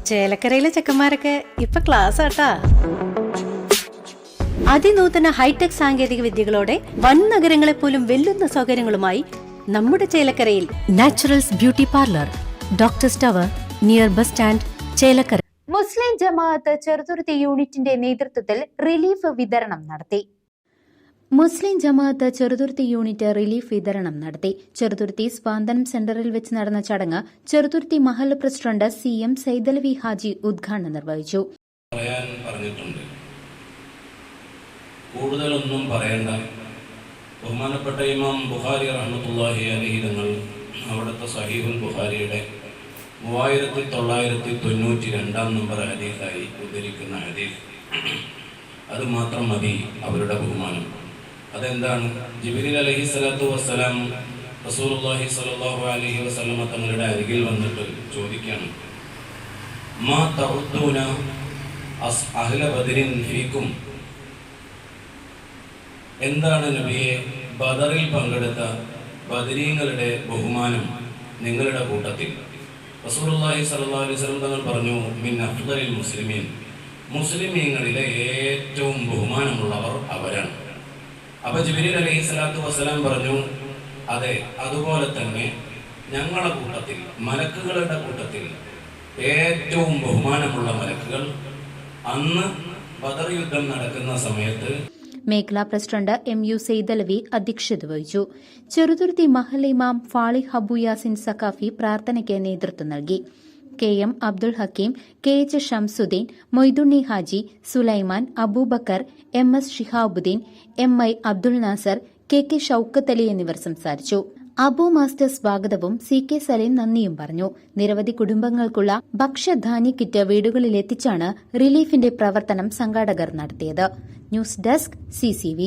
ചേലക്കരയിലെ ചെക്കന്മാരൊക്കെ ഇപ്പൊ ക്ലാസ് ആട്ടാ. അതിനൂതന ഹൈടെക് സാങ്കേതിക വിദ്യകളോടെ വൻ നഗരങ്ങളെ പോലും വെല്ലുന്ന സൗകര്യങ്ങളുമായി നമ്മുടെ ചേലക്കരയിൽ naturals beauty parlour, doctors tower, near bus stand, Chelakkara. Muslim Jamaath Cheruthuruthy യൂണിറ്റിന്റെ നേതൃത്വത്തിൽ റിലീഫ് വിതരണം നടത്തി. Muslim Jamaath Cheruthuruthy unit relief വിതരണം നടത്തി. ചെറുതുരുത്തി സ്വാന്തനം സെന്ററിൽ വെച്ച് നടന്ന ചടങ്ങ് ചെറുതുരുത്തി മഹല്ല് പ്രസിഡന്റ് CM സൈദലവി ഹാജി ഉദ്ഘാടനം നിർവഹിച്ചു. കൂടുതലൊന്നും പറയണ്ട. ബഹുമാനപ്പെട്ട ഇമാം ബുഖാരി റഹ്മത്തുള്ളാഹി അലൈഹി തങ്ങൾ അവിടുത്തെ സഹീഹുൽ ബുഖാരിയുടെ 3992 നമ്പർ ഹദീസായി ഉദ്ധരിക്കുന്ന ഹദീസ്, അത് മാത്രം മതി അവരുടെ ബഹുമാനം. അതെന്താണ്? ജിബ്രീൽ അലൈഹിസ്സലാത്തു വസ്സലാം റസൂലുള്ളാഹി സ്വല്ലല്ലാഹു അലൈഹി വസല്ലമ തങ്ങളുടെ അരികിൽ വന്നിട്ട് ചോദിക്കുകയാണ്, മാ തഉദ്ദൂന അഹ്ല ബദരിൻ ഫീക്കും, എന്താണ് നബിയെ ബദറിൽ പങ്കെടുത്ത ബദരീങ്ങളുടെ ബഹുമാനം നിങ്ങളുടെ കൂട്ടത്തിൽ? റസൂലുള്ളാഹി സ്വല്ലല്ലാഹു അലൈഹി വസല്ലം തങ്ങൾ പറഞ്ഞു, മിൻ അഫ്ദലിൽ മുസ്ലിമീൻ, മുസ്ലിമീങ്ങളിലെ ഏറ്റവും ബഹുമാനമുള്ളവർ അവരാണ്. അപ്പൊ ജിബ്രീൽ അലൈഹിസ്സലാത്തു വസ്സലാം പറഞ്ഞു, അതെ, അതുപോലെ തന്നെ ഞങ്ങളുടെ കൂട്ടത്തിൽ, മലക്കുകളുടെ കൂട്ടത്തിൽ ഏറ്റവും ബഹുമാനമുള്ള മലക്കുകൾ അന്ന് ബദർ യുദ്ധം നടക്കുന്ന സമയത്ത്. മേഖലാ പ്രസിഡന്റ് MU സൈദലവി അധ്യക്ഷത വഹിച്ചു. ചെറുതുരുത്തി മഹല്ല് ഇമാം ഫാളിഹ് അബു യാസിൻ സഖാഫി പ്രാർത്ഥനയ്ക്ക് നേതൃത്വം നൽകി. KM Abdul Hakeem, KH Shamsuddin, Moythunni Haji, Sulaiman, Abubakar, MS Shihabuddin, MI Abdul Nasar, KK Shoukath Ali എന്നിവർ സംസാരിച്ചു. അബു മാസ്റ്റർ സ്വാഗതവും CK സലീം നന്ദിയും പറഞ്ഞു. നിരവധി കുടുംബങ്ങൾക്കുള്ള ഭക്ഷ്യധാന്യ കിറ്റ് വീടുകളിലെത്തിച്ചാണ് റിലീഫിന്റെ പ്രവർത്തനം സംഘാടകർ നടത്തിയത്. News desk CCV.